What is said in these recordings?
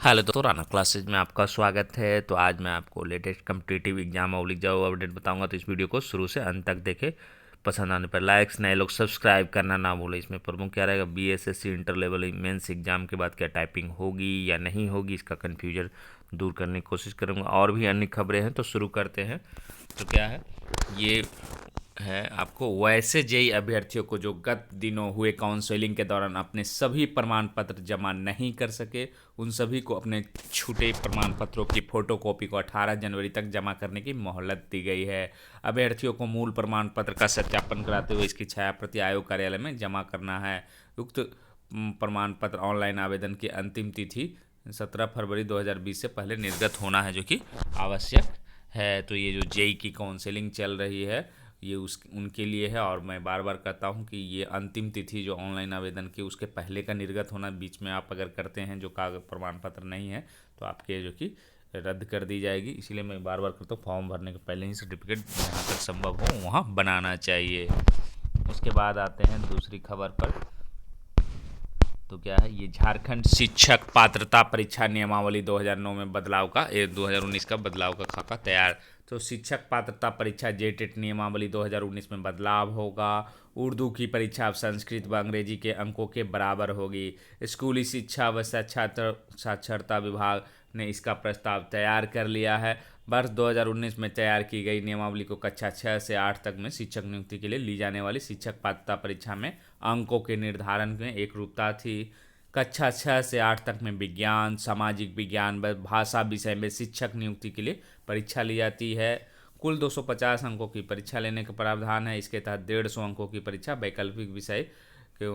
Hello दोस्तों, Rana classes में आपका स्वागत है। तो आज मैं आपको लेटेस्ट कम्पिटिटिव एग्जाम और जॉब अपडेट बताऊंगा। तो इस वीडियो को शुरू से अंत तक देखें। पसंद आने पर लाइक्स, नए लोग सब्सक्राइब करना ना भूलें। इसमें प्रमुख क्या रहेगा, BSSC inter level mains exam के बाद क्या टाइपिंग होगी या नहीं होगी, इसका कन्फ्यूजन दूर करने की कोशिश करूँगा। और भी अन्य खबरें हैं, तो शुरू करते हैं। तो क्या है ये है आपको वैसे जेई अभ्यर्थियों को जो गत दिनों हुए काउंसलिंग के दौरान अपने सभी प्रमाण पत्र जमा नहीं कर सके, उन सभी को अपने छूटे प्रमाण पत्रों की फोटोकॉपी को 18 जनवरी तक जमा करने की मोहलत दी गई है। अभ्यर्थियों को मूल प्रमाण पत्र का सत्यापन कराते हुए इसकी छायाप्रति आयोग कार्यालय में जमा करना है। उक्त प्रमाण पत्र ऑनलाइन आवेदन की अंतिम तिथि 17 फरवरी 2020 से पहले निर्गत होना है, जो कि आवश्यक है। तो ये जो जेई की काउंसलिंग चल रही है, ये उनके लिए है। और मैं बार बार कहता हूँ कि ये अंतिम तिथि जो ऑनलाइन आवेदन की, उसके पहले का निर्गत होना। बीच में आप अगर करते हैं जो कागज प्रमाण पत्र नहीं है, तो आपके जो कि रद्द कर दी जाएगी। इसीलिए मैं बार बार कहता हूँ, फॉर्म भरने के पहले ही सर्टिफिकेट जहाँ तक संभव हो वहाँ बनाना चाहिए। उसके बाद आते हैं दूसरी खबर पर। तो क्या है, ये झारखंड शिक्षक पात्रता परीक्षा नियमावली 2009 में बदलाव का, ये 2019 का बदलाव का खाका तैयार। तो शिक्षक पात्रता परीक्षा जेटेट नियमावली 2019 में बदलाव होगा। उर्दू की परीक्षा अब संस्कृत व अंग्रेजी के अंकों के बराबर होगी। स्कूली शिक्षा व साक्षरता विभाग ने इसका प्रस्ताव तैयार कर लिया है। वर्ष 2019 में तैयार की गई नियमावली को कक्षा 6 से 8 तक में शिक्षक नियुक्ति के लिए ली जाने वाली शिक्षक पात्रता परीक्षा में अंकों के निर्धारण में एक रूपता थी। कक्षा 6 से 8 तक में विज्ञान, सामाजिक विज्ञान व भाषा विषय में शिक्षक नियुक्ति के लिए परीक्षा ली जाती है। कुल 250 अंकों की परीक्षा लेने का प्रावधान है। इसके तहत 150 अंकों की परीक्षा वैकल्पिक विषय के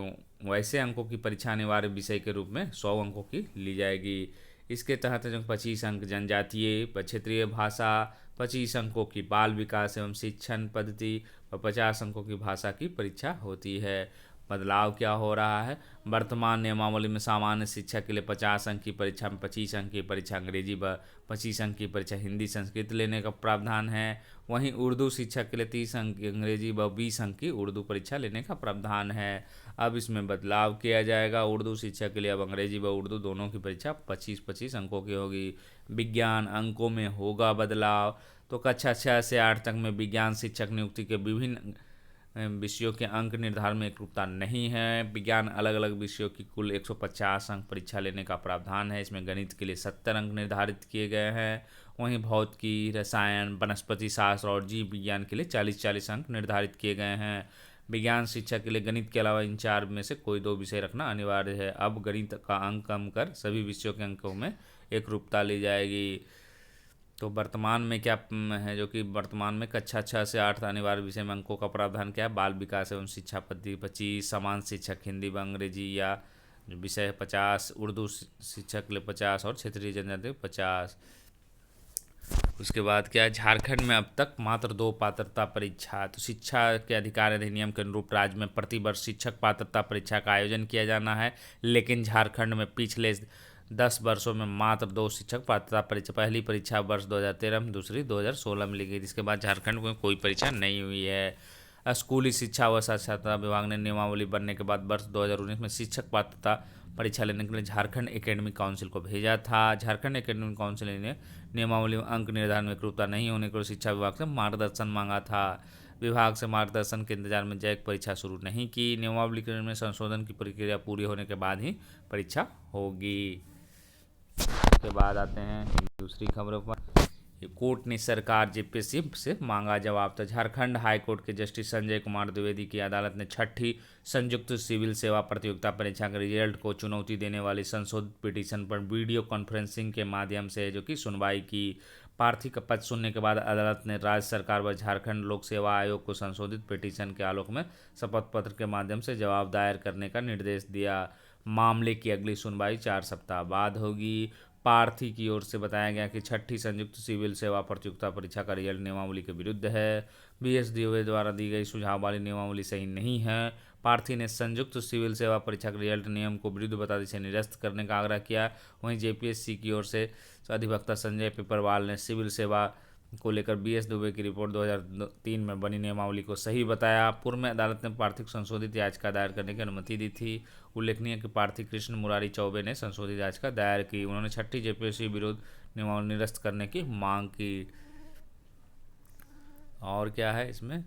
वैसे अंकों की परीक्षा अनिवार्य विषय के रूप में 100 अंकों की ली जाएगी। इसके तहत जो 25 अंक जनजातीय व क्षेत्रीय भाषा, 25 अंकों की बाल विकास एवं शिक्षण पद्धति व 50 अंकों की भाषा की परीक्षा होती है। बदलाव क्या हो रहा है, वर्तमान नियमावली में सामान्य शिक्षा के लिए 50 अंक की परीक्षा में 25 अंक की परीक्षा अंग्रेजी व 25 अंक की परीक्षा हिंदी संस्कृत लेने का प्रावधान है। वहीं उर्दू शिक्षा के लिए 30 अंक की अंग्रेजी व 20 अंक की उर्दू परीक्षा लेने का प्रावधान है। अब इसमें बदलाव किया जाएगा। उर्दू शिक्षा के लिए अब अंग्रेजी व उर्दू दोनों की परीक्षा 25-25 अंकों की होगी। विज्ञान अंकों में होगा बदलाव। तो कक्षा 6 से 8 तक में विज्ञान शिक्षक नियुक्ति के विभिन्न विषयों के अंक निर्धारण में एकरूपता नहीं है। विज्ञान अलग अलग विषयों की कुल 150 अंक परीक्षा लेने का प्रावधान है। इसमें गणित के लिए 70 अंक निर्धारित किए गए हैं। वहीं भौतिकी, रसायन, वनस्पति शास्त्र और जीव विज्ञान के लिए 40-40 अंक निर्धारित किए गए हैं। विज्ञान शिक्षा के लिए गणित के अलावा इन 4 में से कोई 2 विषय रखना अनिवार्य है। अब गणित का अंक कम कर सभी विषयों के अंकों में एकरूपता ली जाएगी। तो वर्तमान में क्या है, जो कि वर्तमान में कक्षा 6 से 8 अनिवार्य विषय में अंकों का प्रावधान क्या है, बाल विकास एवं शिक्षा पद्धति 25, समान शिक्षक हिंदी व अंग्रेजी या जो विषय है 50, उर्दू शिक्षक के लिए 50 और क्षेत्रीय जनजाति 50। उसके बाद क्या है, झारखंड में अब तक मात्र 2 पात्रता परीक्षा। तो शिक्षा के अधिकार अधिनियम के अनुरूप राज्य में प्रतिवर्ष शिक्षक पात्रता परीक्षा का आयोजन किया जाना है, लेकिन झारखंड में पिछले 10 वर्षों में मात्र 2 शिक्षक पात्रता परीक्षा, पहली परीक्षा वर्ष 2013 में, दूसरी 2016 में ली गई। इसके बाद झारखंड में कोई परीक्षा नहीं हुई है। स्कूली शिक्षा व साक्षरता विभाग ने नियमावली बनने के बाद वर्ष 2019 में शिक्षक पात्रता परीक्षा लेने के लिए झारखंड एकेडमिक काउंसिल को भेजा था। झारखंड एकेडमिक काउंसिल ने नियमावली में अंक निर्धारण में एकरूपता नहीं होने को शिक्षा विभाग से मार्गदर्शन मांगा था। विभाग से मार्गदर्शन के इंतजार में जैक परीक्षा शुरू नहीं की। नियमावली में संशोधन की प्रक्रिया पूरी होने के बाद ही परीक्षा होगी। उसके बाद आते हैं दूसरी खबरों पर। कोर्ट ने सरकार जेपीएससी से मांगा जवाब। तो झारखंड हाई कोर्ट के जस्टिस संजय कुमार द्विवेदी की अदालत ने छठी संयुक्त सिविल सेवा प्रतियोगिता परीक्षा के रिजल्ट को चुनौती देने वाली संशोधित पिटीशन पर वीडियो कॉन्फ्रेंसिंग के माध्यम से जो कि सुनवाई की। प्रार्थी का पक्ष सुनने के बाद अदालत ने राज्य सरकार व झारखंड लोक सेवा आयोग को संशोधित पिटीशन के आलोक में शपथ पत्र के माध्यम से जवाब दायर करने का निर्देश दिया। मामले की अगली सुनवाई 4 सप्ताह बाद होगी। प्रार्थी की ओर से बताया गया कि छठी संयुक्त सिविल सेवा प्रतियोगिता परीक्षा का रिजल्ट नियमावली के विरुद्ध है। बीएसडीओ द्वारा दी गई सुझाव वाली नियमावली सही नहीं है। प्रार्थी ने संयुक्त सिविल सेवा परीक्षा के रिजल्ट नियम को विरुद्ध बताते से निरस्त करने का आग्रह किया। वहीं जेपीएससी की ओर से अधिवक्ता संजय पेपरवाल ने सिविल सेवा को लेकर बीएस दुबे की रिपोर्ट 2003 में बनी नियमावली को सही बताया। पूर्व में अदालत ने पार्थिव संशोधित याचिका दायर करने की अनुमति दी थी। उल्लेखनीय कि पार्थिव कृष्ण मुरारी चौबे ने संशोधित याचिका दायर की। उन्होंने छठी जेपीएससी विरुद्ध नियमावली निरस्त करने की मांग की। और क्या है इसमें,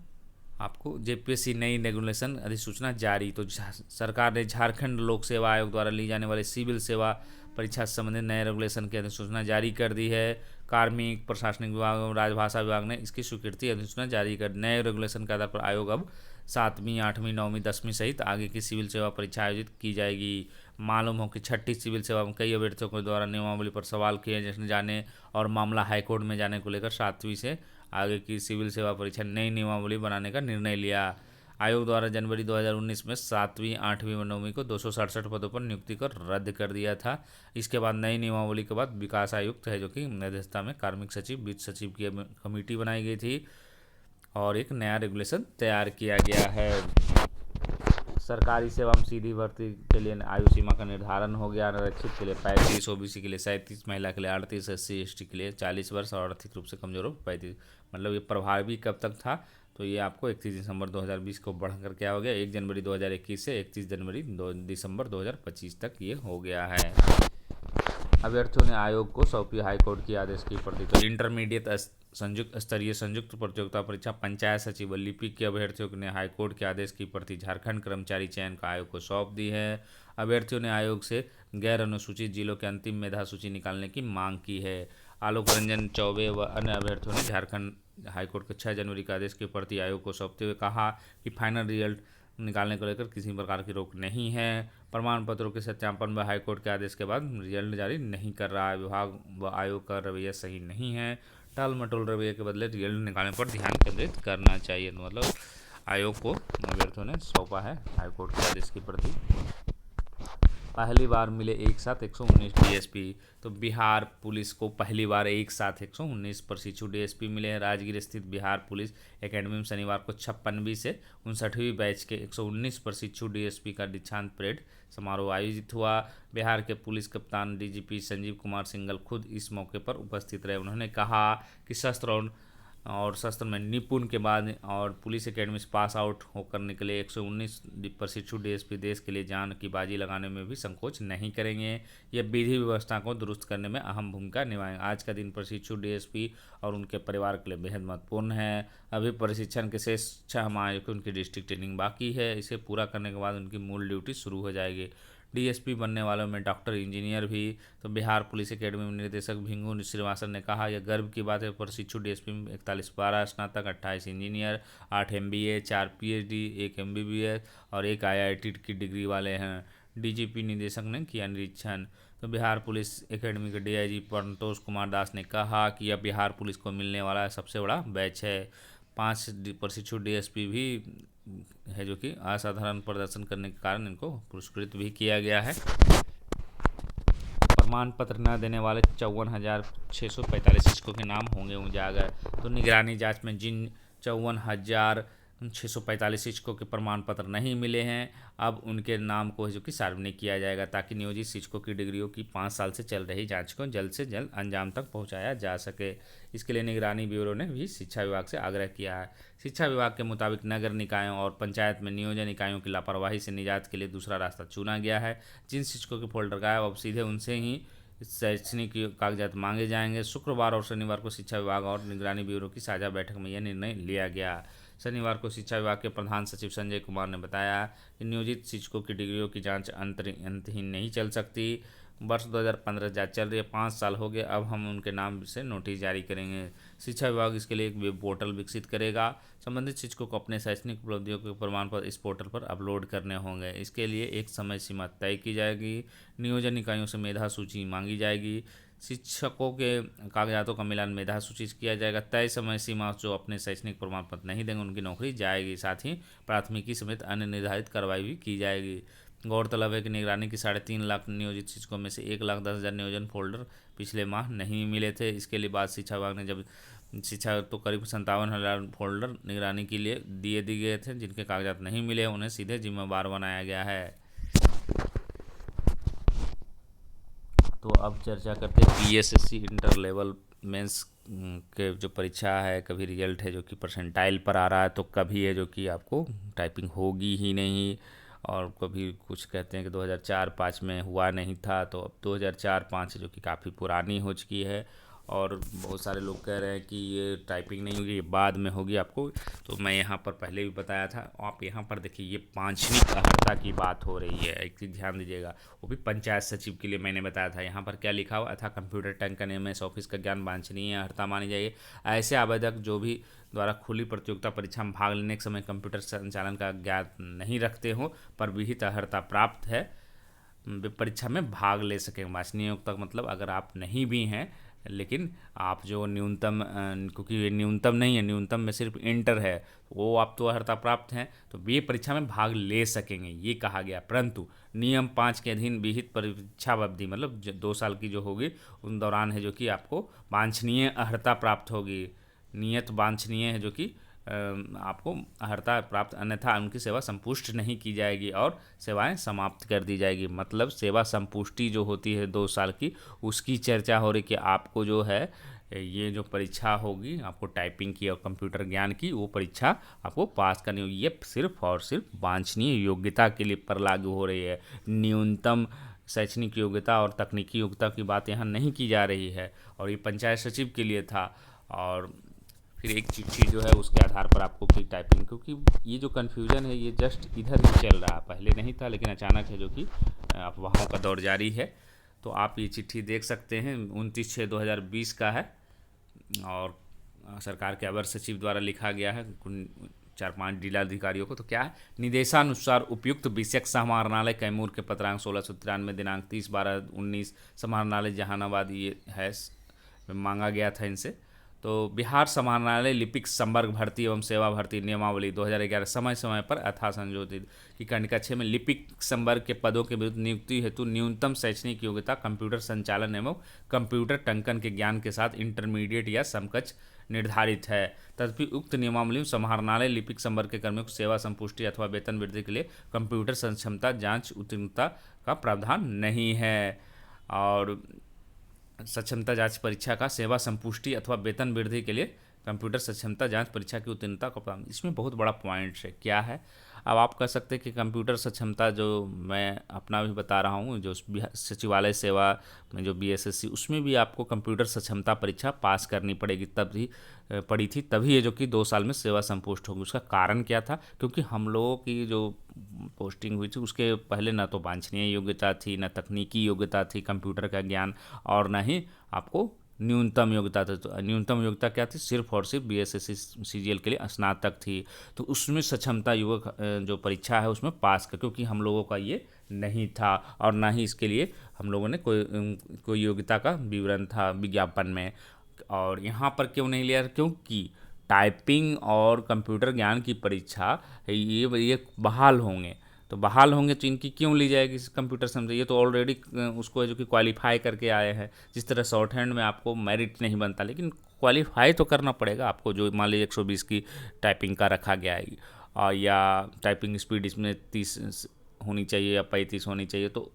आपको जेपीएससी नई रेगुलेशन अधिसूचना जारी। तो सरकार ने झारखंड लोक सेवा आयोग द्वारा ली जाने वाली सिविल सेवा परीक्षा से संबंधित नए रेगुलेशन की अधिसूचना जारी कर दी है। कार्मिक प्रशासनिक विभाग एवं राजभाषा विभाग ने इसकी स्वीकृति अधिसूचना जारी कर। नए रेगुलेशन के आधार पर आयोग अब 7वीं 8वीं 9वीं 10वीं सहित आगे की सिविल सेवा परीक्षा आयोजित की जाएगी। मालूम हो कि छठी सिविल सेवा में कई अभ्यर्थियों के द्वारा नियमावली पर सवाल किए जाने और मामला हाईकोर्ट में जाने को लेकर 7वीं से आगे की सिविल सेवा परीक्षा नई नियमावली बनाने का निर्णय लिया। आयोग द्वारा जनवरी 2019 में 7वीं 8वीं व 9वीं को 267 पदों पर नियुक्ति कर रद्द कर दिया था। इसके बाद नई नियमावली के बाद विकास आयुक्त है जो कि अध्यक्षता में कार्मिक सचिव वित्त सचिव की कमेटी बनाई गई थी और एक नया रेगुलेशन तैयार किया गया है। सरकारी सेवा में सीधी भर्ती के लिए आयु सीमा का निर्धारण हो गया। आरक्षित के लिए 35, ओबीसी के लिए 37, महिला के लिए 38, एससी एसटी के लिए 40 वर्ष और आर्थिक रूप से कमजोर हो 35। मतलब ये प्रभावी कब तक था, तो ये आपको 31 दिसंबर 2020 को बढ़कर क्या हो गया, 1 जनवरी 2021 से 31 जनवरी दिसंबर 2025 तक ये हो गया है। अभ्यर्थियों ने आयोग को सौंपी हाईकोर्ट की आदेश की प्रति। तो इंटरमीडिएट संयुक्त प्रतियोगिता परीक्षा पंचायत सचिव व लिपिक के अभ्यर्थियों ने हाईकोर्ट के आदेश की प्रति झारखंड कर्मचारी चयन का आयोग को सौंप दी है। अभ्यर्थियों ने आयोग से गैर अनुसूचित जिलों के अंतिम मेधा सूची निकालने की मांग की है। आलोक रंजन चौबे व अन्य अभ्यर्थियों ने झारखंड हाईकोर्ट के 6 जनवरी के आदेश की प्रति आयोग को सौंपते हुए कहा कि फाइनल रिजल्ट निकालने को लेकर किसी प्रकार की रोक नहीं है। प्रमाण पत्रों के सत्यापन व हाईकोर्ट के आदेश के बाद रिजल्ट जारी नहीं कर रहा है। विभाग व आयोग का रवैया सही नहीं है। टाल मटोल रवैये के बदले रिजल्ट निकालने पर ध्यान केंद्रित करना चाहिए। तो मतलब आयोग को अभ्यर्थियों ने सौंपा है हाईकोर्ट के आदेश की प्रति। पहली बार मिले एक साथ 119 डीएसपी। तो बिहार पुलिस को पहली बार एक साथ 119 प्रशिक्षु डीएसपी मिले हैं। राजगीर स्थित बिहार पुलिस एकेडमी में शनिवार को 56वीं से 59वीं बैच के 119 प्रशिक्षु डीएसपी का दीक्षांत परेड समारोह आयोजित हुआ। बिहार के पुलिस कप्तान डीजीपी संजीव कुमार सिंघल खुद इस मौके पर उपस्थित रहे। उन्होंने कहा कि शस्त्र में निपुण के बाद और पुलिस एकेडमी से पास आउट होकर निकले 119 प्रशिक्षु डीएसपी देश के लिए जान की बाजी लगाने में भी संकोच नहीं करेंगे। ये विधि व्यवस्था को दुरुस्त करने में अहम भूमिका निभाएंगे। आज का दिन प्रशिक्षु डीएसपी और उनके परिवार के लिए बेहद महत्वपूर्ण है। अभी प्रशिक्षण के शेष 6 माह की उनकी डिस्ट्रिक्ट ट्रेनिंग बाकी है। इसे पूरा करने के बाद उनकी मूल ड्यूटी शुरू हो जाएगी। डीएसपी बनने वालों में डॉक्टर, इंजीनियर भी। तो बिहार पुलिस एकेडमी में निदेशक भिंगू श्रीवास्तव ने कहा, यह गर्व की बात है। प्रशिक्षु डीएसपी में 41 स्नातक, 28 इंजीनियर, 8 एमबीए, 4 पीएचडी, 1 एमबीबीएस और 1 आईआईटी की डिग्री वाले हैं। डीजीपी निदेशक ने किया निरीक्षण। तो बिहार पुलिस एकेडमी के डीआईजी पंतोष कुमार दास ने कहा कि यह बिहार पुलिस को मिलने वाला सबसे बड़ा बैच है। 5 प्रशिक्षु डीएसपी भी है जो कि असाधारण प्रदर्शन करने के कारण इनको पुरस्कृत भी किया गया है। प्रमाण पत्र न देने वाले 54,645 शिक्षकों के नाम होंगे उजागर। तो निगरानी जांच में जिन 54,645 शिक्षकों के प्रमाण पत्र नहीं मिले हैं, अब उनके नाम को जो कि सार्वजनिक किया जाएगा ताकि नियोजित शिक्षकों की डिग्रियों की 5 साल से चल रही जांच को जल्द से जल्द अंजाम तक पहुंचाया जा सके। इसके लिए निगरानी ब्यूरो ने भी शिक्षा विभाग से आग्रह किया है। शिक्षा विभाग के मुताबिक नगर निकायों और पंचायत में नियोजन इकाइयों की लापरवाही से निजात के लिए दूसरा रास्ता चुना गया है। जिन शिक्षकों के फोल्डर गायब, अब सीधे उनसे ही शैक्षणिक कागजात मांगे जाएंगे। शुक्रवार और शनिवार को शिक्षा विभाग और निगरानी ब्यूरो की साझा बैठक में यह निर्णय लिया गया। शनिवार को शिक्षा विभाग के प्रधान सचिव संजय कुमार ने बताया कि नियोजित शिक्षकों की डिग्रियों की जांच अंतहीन नहीं चल सकती। वर्ष 2015 जांच चल रही है, 5 साल हो गए, अब हम उनके नाम से नोटिस जारी करेंगे। शिक्षा विभाग इसके लिए एक वेब पोर्टल विकसित करेगा। संबंधित शिक्षकों को अपने शैक्षणिक उपलब्धियों के प्रमाण पत्र इस पोर्टल पर अपलोड करने होंगे। इसके लिए एक समय सीमा तय की जाएगी। नियोजन इकाइयों से मेधा सूची मांगी जाएगी। शिक्षकों के कागजातों का मिलान मेधा सूची से किया जाएगा। तय समय सीमा जो अपने शैक्षणिक प्रमाण पत्र नहीं देंगे उनकी नौकरी जाएगी। साथ ही प्राथमिकी समेत अन्य निर्धारित कार्रवाई भी की जाएगी। गौरतलब है कि निगरानी की 3.5 लाख नियोजित शिक्षकों में से 1,10,000 नियोजन फोल्डर पिछले माह नहीं मिले थे। इसके लिए बाद शिक्षा विभाग ने जब तो करीब 57,000 फोल्डर निगरानी के लिए दिए गए थे। जिनके कागजात नहीं मिले उन्हें सीधे जिम्मेवार बनाया गया है। तो अब चर्चा करते हैं पीएसएससी इंटर लेवल मेंस के जो परीक्षा है, कभी रिजल्ट है जो कि परसेंटाइल पर आ रहा है, तो कभी है जो कि आपको टाइपिंग होगी ही नहीं। और कभी कुछ कहते हैं कि 2004-05 में हुआ नहीं था, तो अब 2004-05 जो कि काफ़ी पुरानी हो चुकी है। और बहुत सारे लोग कह रहे हैं कि ये टाइपिंग नहीं होगी, ये बाद में होगी आपको। तो मैं यहाँ पर पहले भी बताया था, आप यहाँ पर देखिए ये 5वीं अर्हता की बात हो रही है। एक चीज़ ध्यान दीजिएगा, वो भी पंचायत सचिव के लिए मैंने बताया था। यहाँ पर क्या लिखा हुआ था, कंप्यूटर टंकन MS ऑफिस का ज्ञान वांछनीय अर्हता मानी जाएगी। ऐसे आवेदक जो भी द्वारा खुली प्रतियोगिता परीक्षा में भाग लेने के समय कंप्यूटर संचालन का ज्ञान नहीं रखते हो पर विहित अर्हता प्राप्त है, वे परीक्षा में भाग ले सकें। वांछनीय योग्यता मतलब अगर आप नहीं भी हैं, लेकिन आप जो न्यूनतम क्योंकि ये न्यूनतम नहीं है, न्यूनतम में सिर्फ इंटर है, वो आप तो अर्हता प्राप्त हैं, तो वे परीक्षा में भाग ले सकेंगे, ये कहा गया। परंतु नियम 5 के अधीन विहित परीक्षा अवधि मतलब 2 साल की जो होगी उन दौरान है जो कि आपको वांछनीय अर्हता प्राप्त होगी। नियत वांछनीय है जो कि आपको अर्हता प्राप्त, अन्यथा उनकी सेवा संपुष्ट नहीं की जाएगी और सेवाएं समाप्त कर दी जाएगी। मतलब सेवा संपुष्टि जो होती है 2 साल की, उसकी चर्चा हो रही कि आपको जो है ये जो परीक्षा होगी आपको टाइपिंग की और कंप्यूटर ज्ञान की, वो परीक्षा आपको पास करनी होगी। ये सिर्फ और सिर्फ वांछनीय योग्यता के लिए पर लागू हो रही है। न्यूनतम शैक्षणिक योग्यता और तकनीकी योग्यता की बात यहाँ नहीं की जा रही है। और ये पंचायत सचिव के लिए था। और फिर एक चिट्ठी जो है उसके आधार पर आपको की टाइपिंग, क्योंकि ये जो कन्फ्यूज़न है ये जस्ट इधर ही चल रहा है, पहले नहीं था, लेकिन अचानक है जो कि अफवाहों का दौर जारी है। तो आप ये चिट्ठी देख सकते हैं, 29/6/2020 का है और सरकार के अवर सचिव द्वारा लिखा गया है 4-5 जिलाधिकारियों को। तो क्या है, निर्देशानुसार उपयुक्त विषयक समाहरणालय कैमूर के पत्रांक 1693 दिनांक 30/12/19 समाहरणालय जहानाबाद ये है, मांगा गया था इनसे। तो बिहार समाहरणालय लिपिक संवर्ग भर्ती एवं सेवा भर्ती नियमावली 2011 समय समय पर अथा संशोधित की खंडिका 6 में लिपिक संवर्ग के पदों के विरुद्ध नियुक्ति हेतु न्यूनतम शैक्षणिक योग्यता कंप्यूटर संचालन एवं कंप्यूटर टंकन के ज्ञान के साथ इंटरमीडिएट या समकक्ष निर्धारित है। तथापि उक्त नियमावली में समाहरणालय लिपिक संवर्ग के कर्मियों को सेवा संपुष्टि अथवा वेतन वृद्धि के लिए कंप्यूटर सक्षमता जांच उत्तीर्णता का प्रावधान नहीं है। और सक्षमता जांच परीक्षा का सेवा संपुष्टि अथवा वेतन वृद्धि के लिए कंप्यूटर सक्षमता जांच परीक्षा की उत्तीर्णता का प्रावधान, इसमें बहुत बड़ा पॉइंट है। क्या है, अब आप कह सकते हैं कि कंप्यूटर सक्षमता जो मैं अपना भी बता रहा हूँ, जो सचिवालय सेवा में जो BSSC, उसमें भी आपको कंप्यूटर सक्षमता परीक्षा पास करनी पड़ेगी, तभी पड़ी थी, तभी ये जो कि 2 साल में सेवा संपुष्ट होगी। उसका कारण क्या था, क्योंकि हम लोगों की जो पोस्टिंग हुई थी उसके पहले ना तो वांछनीय योग्यता थी, ना तकनीकी योग्यता थी कंप्यूटर का ज्ञान, और ना ही आपको न्यूनतम योग्यता थी। तो न्यूनतम योग्यता क्या थी, सिर्फ और सिर्फ BSSC CGL के लिए स्नातक थी। तो उसमें सक्षमता युवक जो परीक्षा है उसमें पास कर, क्योंकि हम लोगों का ये नहीं था और ना ही इसके लिए हम लोगों ने कोई योग्यता का विवरण था विज्ञापन में। और यहाँ पर क्यों नहीं लिया, क्योंकि टाइपिंग और कंप्यूटर ज्ञान की परीक्षा ये बहाल होंगे, तो बहाल होंगे तो इनकी क्यों ली जाएगी कंप्यूटर समझे, ये तो ऑलरेडी उसको है जो कि क्वालिफाई करके आए हैं। जिस तरह शॉर्ट हैंड में आपको मेरिट नहीं बनता, लेकिन क्वालिफाई तो करना पड़ेगा आपको, जो मान लीजिए 120 की टाइपिंग का रखा गया है या टाइपिंग स्पीड इसमें 30 होनी चाहिए या 35 होनी चाहिए, तो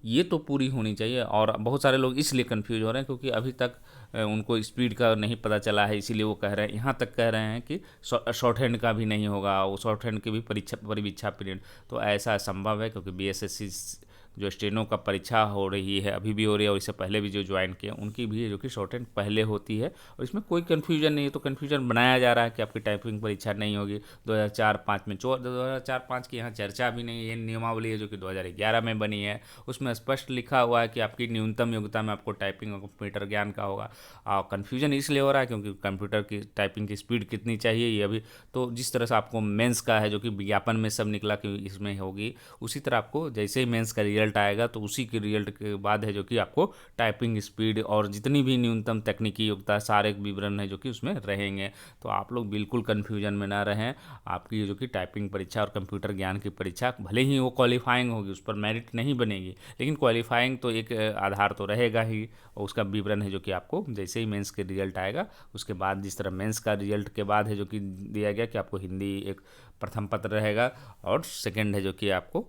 ये तो पूरी होनी चाहिए। और बहुत सारे लोग इसलिए कंफ्यूज हो रहे हैं क्योंकि अभी तक उनको स्पीड का नहीं पता चला है, इसीलिए वो कह रहे हैं, यहाँ तक कह रहे हैं कि शॉर्ट हैंड का भी नहीं होगा, वो शॉर्ट हैंड की भी परीक्षा पीरियड। तो ऐसा असंभव है, क्योंकि BSSC जो स्टेनो का परीक्षा हो रही है, अभी भी हो रही है, और इससे पहले भी जो ज्वाइन किए उनकी भी जो कि शॉर्ट हैंड पहले होती है, और इसमें कोई कन्फ्यूजन नहीं है। तो कन्फ्यूजन बनाया जा रहा है कि आपकी टाइपिंग परीक्षा नहीं होगी 2004-05 में। 2004-05 की यहाँ चर्चा भी नहीं है, ये नियमावली है जो कि 2011 में बनी है, उसमें स्पष्ट लिखा हुआ है कि आपकी न्यूनतम योग्यता में आपको टाइपिंग और कंप्यूटर ज्ञान का होगा। और कन्फ्यूजन इसलिए हो रहा है क्योंकि कंप्यूटर की टाइपिंग की स्पीड कितनी चाहिए ये अभी, तो जिस तरह से आपको मेंस का है जो कि विज्ञापन में सब निकला कि इसमें होगी, उसी तरह आपको जैसे ही मेंस का रिजल्ट आएगा तो उसी के रिजल्ट के बाद है जो कि आपको टाइपिंग स्पीड और जितनी भी न्यूनतम तकनीकी योग्यता सारे विवरण है जो कि उसमें रहेंगे। तो आप लोग बिल्कुल कन्फ्यूजन में ना रहें। आपकी जो कि टाइपिंग परीक्षा और कंप्यूटर ज्ञान की परीक्षा भले ही वो क्वालिफाइंग होगी, उस पर मेरिट नहीं बनेगी, लेकिन क्वालिफाइंग तो एक आधार तो रहेगा ही, और उसका विवरण है जो कि आपको जैसे ही मेंस के रिजल्ट आएगा उसके बाद, जिस तरह मेंस का रिजल्ट के बाद है जो कि दिया गया कि आपको हिंदी एक प्रथम पत्र रहेगा और सेकंड है जो कि आपको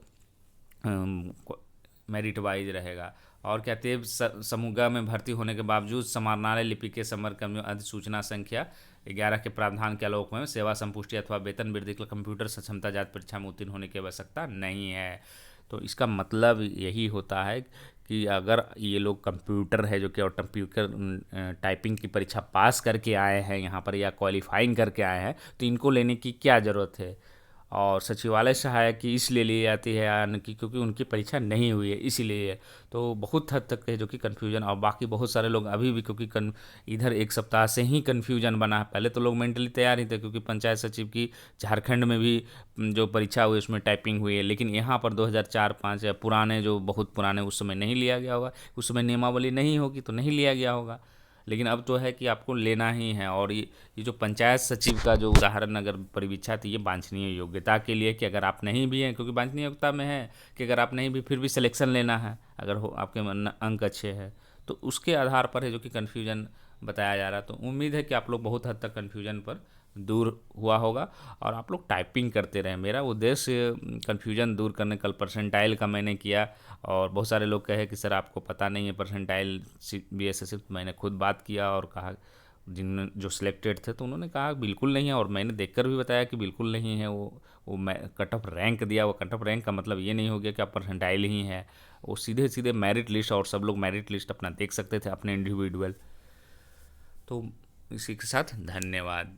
मेरिट वाइज रहेगा। और क्या तेज समूह में भर्ती होने के बावजूद समाहरणालय लिपि के समर कर्मियों अधिसूचना संख्या 11 के प्रावधान के आलोक में सेवा संपुष्टि अथवा वेतन वृद्धि के लिए कंप्यूटर सक्षमता जांच परीक्षा में उत्तीर्ण होने की आवश्यकता नहीं है। तो इसका मतलब यही होता है कि अगर ये लोग कंप्यूटर है जो कि और कंप्यूटर टाइपिंग की परीक्षा पास करके आए हैं यहाँ पर या क्वालिफाइंग करके आए हैं, तो इनको लेने की क्या ज़रूरत है। और सचिवालय सहायक की इसलिए ली जाती है यानी कि क्योंकि उनकी परीक्षा नहीं हुई है इसीलिए। तो बहुत हद तक है जो कि कन्फ्यूजन, और बाकी बहुत सारे लोग अभी भी क्योंकि इधर एक सप्ताह से ही कन्फ्यूजन बना है। पहले तो लोग मेंटली तैयार ही थे क्योंकि पंचायत सचिव की झारखंड में भी जो परीक्षा हुई उसमें टाइपिंग हुई है, लेकिन यहाँ पर 2004-05 या पुराने जो बहुत पुराने उस समय नहीं लिया गया होगा, उस समय नियमावली नहीं होगी तो नहीं लिया गया होगा। लेकिन अब तो है कि आपको लेना ही है। और ये जो पंचायत सचिव का जो उदाहरण अगर परिवीक्षा थी, ये वांछनीय योग्यता के लिए कि अगर आप नहीं भी हैं, क्योंकि वांछनीय योग्यता में है कि अगर आप नहीं भी फिर भी सिलेक्शन लेना है, अगर हो आपके अंक अच्छे हैं तो उसके आधार पर है जो कि कन्फ्यूजन बताया जा रहा है। तो उम्मीद है कि आप लोग बहुत हद तक कन्फ्यूजन पर दूर हुआ होगा और आप लोग टाइपिंग करते रहें। मेरा उद्देश्य कन्फ्यूजन दूर करने, कल परसेंटाइल का मैंने किया और बहुत सारे लोग कहे कि सर आपको पता नहीं है परसेंटाइल BSSF। मैंने खुद बात किया और कहा जिन जो सिलेक्टेड थे तो उन्होंने कहा बिल्कुल नहीं है, और मैंने देखकर भी बताया कि बिल्कुल नहीं है। वो मैं कट ऑफ रैंक दिया। वो कट ऑफ रैंक का मतलब ये नहीं हो गया कि आप परसेंटाइल ही है, वो सीधे सीधे मेरिट लिस्ट, और सब लोग मेरिट लिस्ट अपना देख सकते थे अपने इंडिविजुअल। तो इसी के साथ धन्यवाद।